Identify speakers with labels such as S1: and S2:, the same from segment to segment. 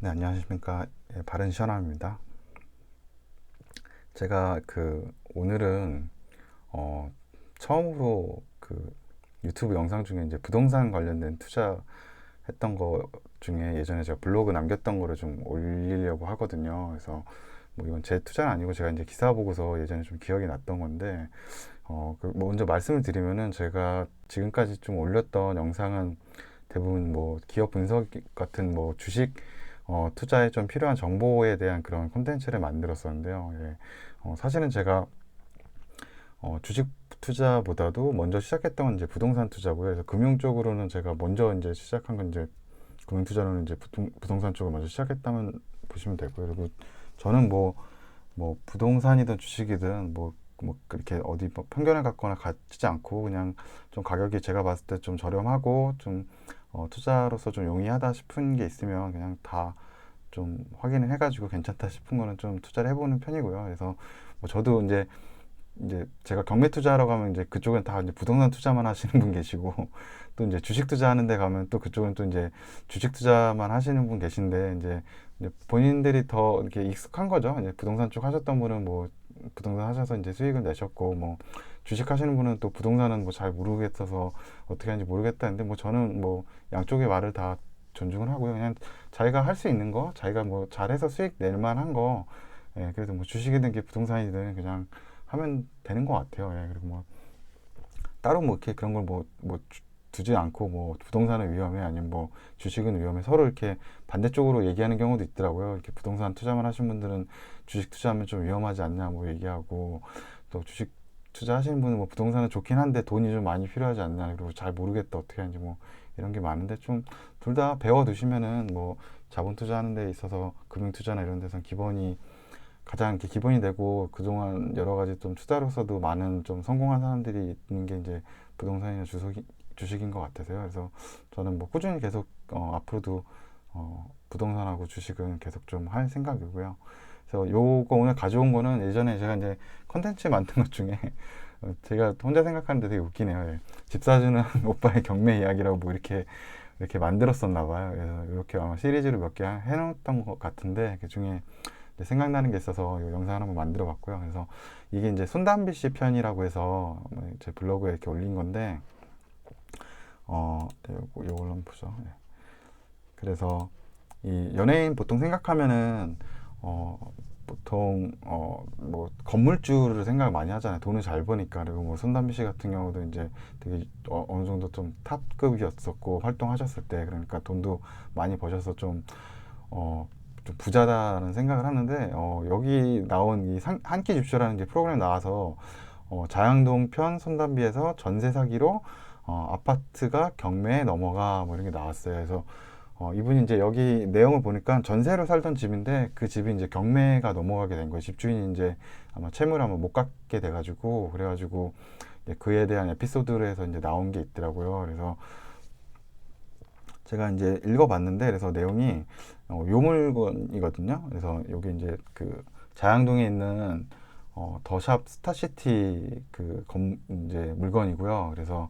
S1: 네, 안녕하십니까. 예, 바른 시원함입니다. 제가 오늘은 어, 처음으로 유튜브 영상 중에 이제 부동산 관련된 투자했던 거 중에 예전에 제가 블로그 남겼던 거를 좀 올리려고 하거든요. 그래서 뭐 이건 제 투자는 아니고 제가 이제 기사 보고서 예전에 좀 기억이 났던 건데 먼저 말씀을 드리면은 제가 지금까지 좀 올렸던 영상은 대부분 뭐 기업 분석 같은 뭐 주식 투자에 좀 필요한 정보에 대한 그런 콘텐츠를 만들었었는데요. 예. 사실은 제가 주식 투자보다도 먼저 시작했던 건 이제 부동산 투자고요. 그래서 금융 쪽으로는 제가 먼저 이제 시작한 건 이제 금융 투자로는 이제 부동산 쪽을 먼저 시작했다면 보시면 되고요. 그리고 저는 뭐 부동산이든 주식이든 뭐 그렇게 어디 뭐 편견을 갖거나 갖지 않고 그냥 좀 가격이 제가 봤을 때 좀 저렴하고 좀 투자로서 좀 용이하다 싶은 게 있으면 그냥 다 좀 확인을 해가지고 괜찮다 싶은 거는 좀 투자를 해보는 편이고요. 그래서 뭐 저도 이제 제가 경매 투자하러 가면 이제 그쪽은 다 이제 부동산 투자만 하시는 분 계시고 또 이제 주식 투자하는 데 가면 또 그쪽은 또 이제 주식 투자만 하시는 분 계신데 이제 본인들이 더 이렇게 익숙한 거죠. 이제 부동산 쪽 하셨던 분은 뭐 부동산 하셔서 이제 수익을 내셨고 뭐 주식 하시는 분은 또 부동산은 뭐 잘 모르겠어서 어떻게 하는지 모르겠다는데 뭐 저는 뭐 양쪽의 말을 다 존중을 하고요. 그냥 자기가 할 수 있는 거, 자기가 뭐 잘해서 수익 낼 만한 거, 예, 그래도 뭐 주식이든 부동산이든 그냥 하면 되는 것 같아요. 예, 그리고 뭐 따로 뭐 이렇게 그런 걸 두지 않고 뭐 부동산은 위험해 아니면 뭐 주식은 위험해 서로 이렇게 반대쪽으로 얘기하는 경우도 있더라고요. 이렇게 부동산 투자만 하신 분들은 주식 투자하면 좀 위험하지 않냐 뭐 얘기하고 또 주식 투자하시는 분은 뭐 부동산은 좋긴 한데 돈이 좀 많이 필요하지 않나 그리고 잘 모르겠다 어떻게 하는지 뭐 이런 게 많은데 좀 둘 다 배워 두시면은 뭐 자본 투자하는 데 있어서 금융 투자나 이런 데선 기본이 가장 이렇게 기본이 되고 그동안 여러 가지 좀 투자로서도 많은 좀 성공한 사람들이 있는 게 이제 부동산이나 주식인 것 같아서요. 그래서 저는 뭐 꾸준히 계속 앞으로도 부동산하고 주식은 계속 좀 할 생각이고요. 그래서 요거 오늘 가져온 거는 예전에 제가 이제 컨텐츠 만든 것 중에 제가 혼자 생각하는데 되게 웃기네요. 예. 집 사주는 오빠의 경매 이야기라고 뭐 이렇게 만들었었나 봐요. 그래서 이렇게 아마 시리즈로 몇 개 해놓았던 것 같은데 그 중에 생각나는 게 있어서 이 영상을 한번 만들어 봤고요. 그래서 이게 이제 손담비 씨 편이라고 해서 제 블로그에 이렇게 올린 건데, 요걸로 한번 보죠. 예. 그래서 이 연예인 보통 생각하면은, 보통, 뭐, 건물주를 생각을 많이 하잖아요. 돈을 잘 버니까. 그리고 뭐, 손담비 씨 같은 경우도 이제 되게 어느 정도 좀 탑급이었었고, 활동하셨을 때, 그러니까 돈도 많이 버셔서 어, 좀 부자다라는 생각을 하는데 여기 나온 이 한 끼 줍쇼라는 이제 프로그램 나와서 자양동 편 손담비에서 전세 사기로 아파트가 경매에 넘어가 뭐 이런 게 나왔어요. 그래서 이분이 이제 여기 내용을 보니까 전세로 살던 집인데 그 집이 이제 경매가 넘어가게 된 거예요. 집주인이 이제 아마 채무를 한번 못 갚게 돼가지고 그래가지고 이제 그에 대한 에피소드에서 이제 나온 게 있더라고요. 그래서 제가 이제 읽어봤는데 그래서 내용이 요 물건이거든요. 그래서 여기 이제 자양동에 있는 더샵 스타시티 이제 물건이고요. 그래서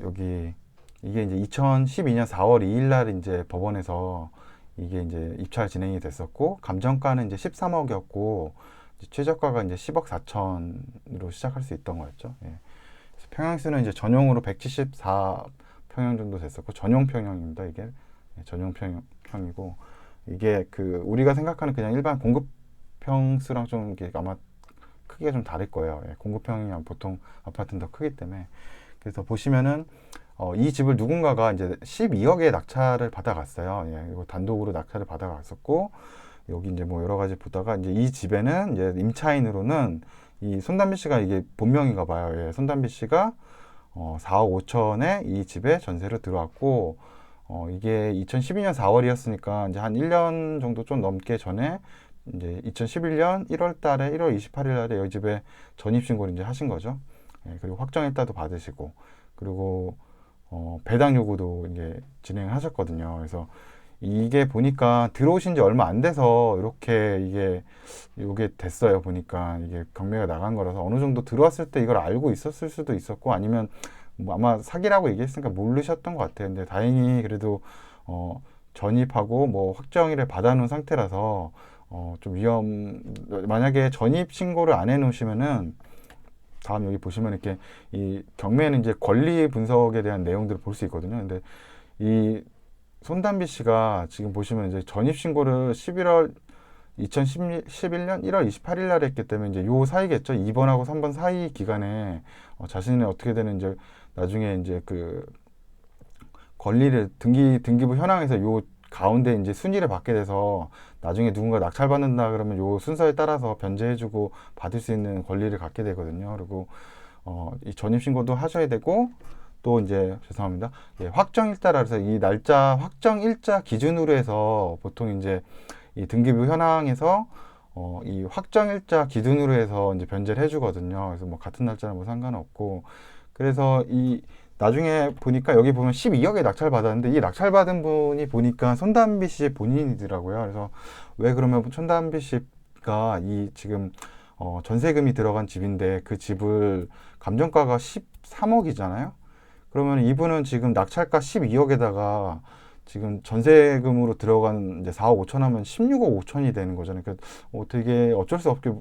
S1: 여기 이게 이제 2012년 4월 2일 날 이제 법원에서 이게 이제 입찰 진행이 됐었고 감정가는 이제 13억이었고 최저가가 이제 10억 4천으로 시작할 수 있던 거였죠. 예. 그래서 평형수는 이제 전용으로 174 평형 정도 됐었고 전용 평형입니다. 이게 전용 평형이고 이게 우리가 생각하는 그냥 일반 공급 평수랑 좀 이게 아마 크기가 좀 다를 거예요. 예, 공급형이면 보통 아파트는 더 크기 때문에 그래서 보시면은 이 집을 누군가가 이제 12억에 낙찰을 받아갔어요. 예, 이거 단독으로 낙찰을 받아갔었고 여기 이제 뭐 여러 가지 보다가 이제 이 집에는 이제 임차인으로는 이 손담비 씨가 이게 본명인가 봐요. 예, 손담비 씨가 4억 5천에 이 집에 전세로 들어왔고 이게 2012년 4월이었으니까 이제 한 1년 정도 좀 넘게 전에 이제 2011년 1월 달에 1월 28일 날에 이 집에 전입신고를 이제 하신 거죠. 예, 그리고 확정일자도 받으시고 그리고 배당 요구도 이제 진행을 하셨거든요. 그래서 이게 보니까 들어오신 지 얼마 안 돼서 이렇게 이게 됐어요. 보니까 이게 경매가 나간 거라서 어느 정도 들어왔을 때 이걸 알고 있었을 수도 있었고 아니면 뭐 아마 사기라고 얘기했으니까 모르셨던 것 같아요. 근데 다행히 그래도 전입하고 뭐 확정일을 받아놓은 상태라서 좀 만약에 전입 신고를 안 해놓으시면은 다음 여기 보시면 이렇게 이 경매에는 이제 권리 분석에 대한 내용들을 볼 수 있거든요. 근데 이 손담비 씨가 지금 보시면 이제 전입 신고를 2011년 1월 28일 날 했기 때문에 이제 요 사이겠죠. 2번하고 3번 사이 기간에 자신의 어떻게 되는 이제 나중에 이제 그 권리를 등기부 현황에서 요 가운데 이제 순위를 받게 돼서 나중에 누군가 낙찰받는다 그러면 요 순서에 따라서 변제해주고 받을 수 있는 권리를 갖게 되거든요. 그리고 이 전입신고도 하셔야 되고 또 이제 죄송합니다. 예, 확정일자라 해서 이 날짜 확정일자 기준으로 해서 보통 이제 이 등기부 현황에서 이 확정일자 기준으로 해서 이제 변제를 해주거든요. 그래서 뭐 같은 날짜는 뭐 상관없고 그래서 이 나중에 보니까 여기 보면 12억에 낙찰받았는데 이 낙찰받은 분이 보니까 손담비 씨 본인이더라고요. 그래서 왜 그러면 손담비 씨가 이 지금 전세금이 들어간 집인데 그 집을 감정가가 13억이잖아요. 그러면 이분은 지금 낙찰가 12억에다가 지금 전세금으로 들어간 이제 4억 5천 하면 16억 5천이 되는 거잖아요. 그러니까 되게 어쩔 수 없게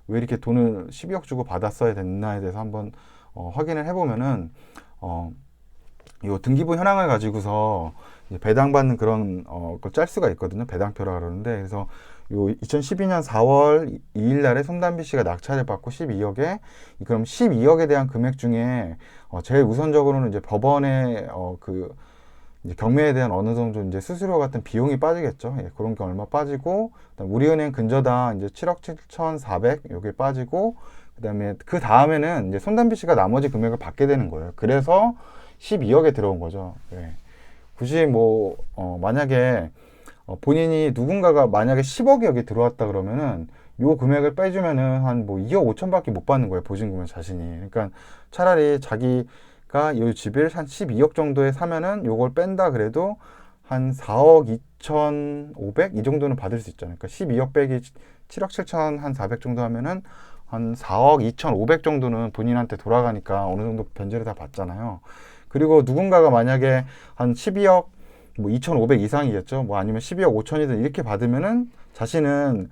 S1: 왜 이렇게 돈을 12억 주고 받았어야 됐나에 대해서 한번 확인을 해보면은 요 등기부 현황을 가지고서 배당받는 그런 걸 짤 수가 있거든요. 배당표라 그러는데 그래서 요 2012년 4월 2일 날에 손담비 씨가 낙찰을 받고 12억에 그럼 12억에 대한 금액 중에 제일 우선적으로는 이제 법원에 그 이제 경매에 대한 어느 정도 이제 수수료 같은 비용이 빠지겠죠. 예, 그런 게 얼마 빠지고 우리은행 근저당 이제 7억 7,400 요게 빠지고 그다음에 그 다음에는 이제 손담비 씨가 나머지 금액을 받게 되는 거예요. 그래서 12억에 들어온 거죠. 예. 굳이 뭐 만약에 본인이 누군가가 만약에 10억이 여기 들어왔다 그러면은 요 금액을 빼주면은 한 뭐 2억 5천밖에 못 받는 거예요. 보증금을 자신이. 그러니까 차라리 자기가 이 집을 한 12억 정도에 사면은 요걸 뺀다 그래도 한 4억 2,500 이 정도는 받을 수 있잖아요. 그러니까 12억 빼기 7억 7천 한 400 정도 하면은 한 4억 2,500 정도는 본인한테 돌아가니까 어느 정도 변제를 다 받잖아요. 그리고 누군가가 만약에 한 12억 뭐 2,500 이상이겠죠. 뭐 아니면 12억 5천이든 이렇게 받으면은 자신은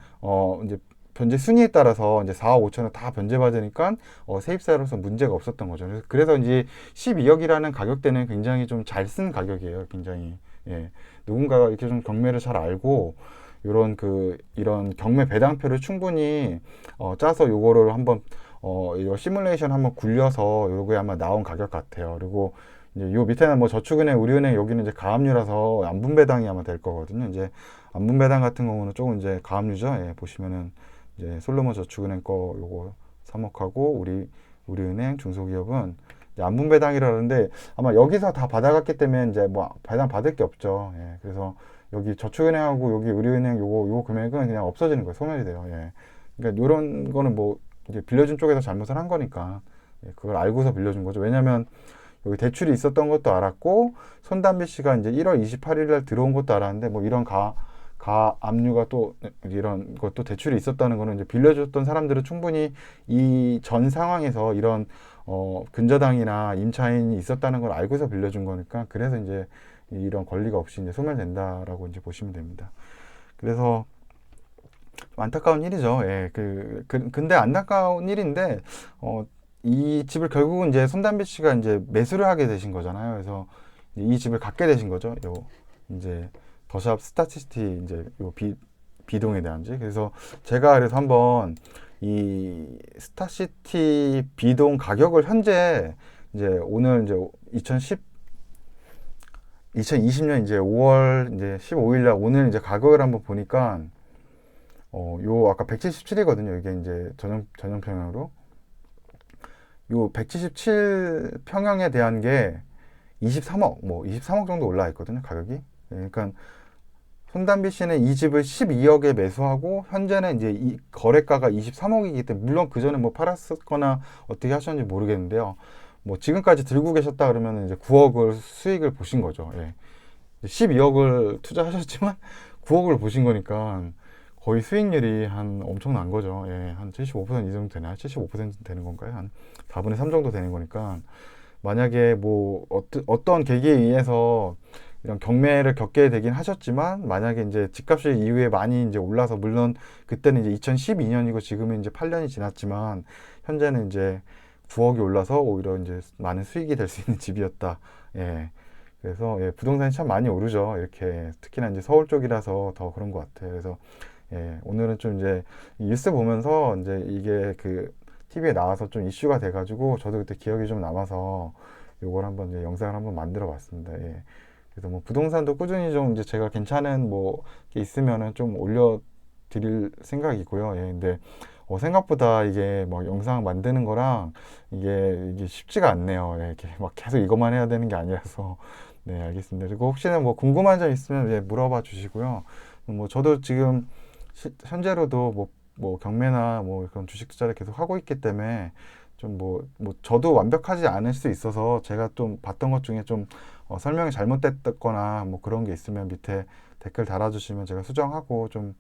S1: 이제 변제 순위에 따라서 이제 4억 5천을 다 변제받으니까 세입자로서 문제가 없었던 거죠. 그래서 이제 12억이라는 가격대는 굉장히 좀 잘 쓴 가격이에요. 굉장히 예. 누군가가 이렇게 좀 경매를 잘 알고 이런 경매 배당표를 충분히 짜서 요거를 한번 이거 시뮬레이션 한번 굴려서 요게 아마 나온 가격 같아요. 그리고 이제 요 밑에는 뭐 저축은행, 우리은행 여기는 이제 가압류라서 안분배당이 아마 될 거거든요. 이제 안분배당 같은 경우는 조금 이제 가압류죠. 예, 보시면은 이제 솔로몬 저축은행 거 요거 3억하고 우리은행 중소기업은 이제 안분배당이라는데 아마 여기서 다 받아갔기 때문에 이제 뭐 배당 받을 게 없죠. 예, 그래서 여기 저축은행하고 여기 우리은행 요 금액은 그냥 없어지는 거예요. 소멸이 돼요. 예. 그러니까 요런 거는 뭐 이제 빌려준 쪽에서 잘못을 한 거니까 예, 그걸 알고서 빌려준 거죠. 왜냐면 여기 대출이 있었던 것도 알았고 손담비 씨가 이제 1월 28일 날 들어온 것도 알았는데 뭐 이런 가압류가 또 이런 것도 대출이 있었다는 거는 이제 빌려줬던 사람들은 충분히 이 전 상황에서 이런 근저당이나 임차인이 있었다는 걸 알고서 빌려준 거니까 그래서 이제 이런 권리가 없이 이제 소멸된다라고 이제 보시면 됩니다. 그래서 안타까운 일이죠. 예, 근데 안타까운 일인데, 이 집을 결국은 이제 손담비 씨가 이제 매수를 하게 되신 거잖아요. 그래서 이 집을 갖게 되신 거죠. 이제 더샵 스타시티 이제 비동에 대한 집. 그래서 제가 그래서 한번 이 스타시티 비동 가격을 현재 이제 오늘 이제 2020년 이제 5월 이제 15일 날 오늘 이제 가격을 한번 보니까 요 아까 177이거든요. 이게 이제 전용 평형으로 요 177 평형에 대한 게 23억 뭐 23억 정도 올라 있거든요. 가격이. 그러니까 손담비 씨는 이 집을 12억에 매수하고 현재는 이제 이 거래가가 23억이기 때문에 물론 그 전에 뭐 팔았었거나 어떻게 하셨는지 모르겠는데요. 뭐 지금까지 들고 계셨다 그러면 이제 9억을 수익을 보신 거죠. 예. 12억을 투자하셨지만 9억을 보신 거니까 거의 수익률이 한 엄청난 거죠. 예, 한 75%이 정도 되나요? 75% 되는 건가요? 한 4분의 3 정도 되는 거니까 만약에 뭐 어떤 계기에 의해서 이런 경매를 겪게 되긴 하셨지만 만약에 이제 집값이 이후에 많이 이제 올라서 물론 그때는 이제 2012년이고 지금은 이제 8년이 지났지만 현재는 이제 9억이 올라서 오히려 이제 많은 수익이 될 수 있는 집이었다. 예. 그래서 예, 부동산이 참 많이 오르죠. 이렇게 특히나 이제 서울 쪽이라서 더 그런 것 같아요. 그래서 예, 오늘은 좀 이제 이 뉴스 보면서 이제 이게 그 TV에 나와서 좀 이슈가 돼가지고 저도 그때 기억이 좀 남아서 요걸 한번 이제 영상을 한번 만들어 봤습니다. 예. 그래서 뭐 부동산도 꾸준히 좀 이제 제가 괜찮은 뭐 게 있으면은 좀 올려드릴 생각이고요. 예. 근데 생각보다 이게 막 영상 만드는 거랑 이게 쉽지가 않네요. 예, 이렇게 막 계속 이것만 해야 되는 게 아니라서. 네, 알겠습니다. 그리고 혹시나 뭐 궁금한 점 있으면 예, 물어봐 주시고요. 뭐 저도 지금 현재로도 뭐 경매나 뭐 그런 주식 투자를 계속 하고 있기 때문에 좀 뭐 저도 완벽하지 않을 수 있어서 제가 좀 봤던 것 중에 좀 설명이 잘못됐거나 뭐 그런 게 있으면 밑에 댓글 달아주시면 제가 수정하고 좀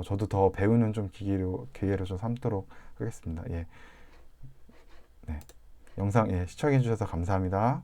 S1: 저도 더 배우는 좀 기회로 좀 삼도록 하겠습니다. 예, 네. 영상 예, 시청해 주셔서 감사합니다.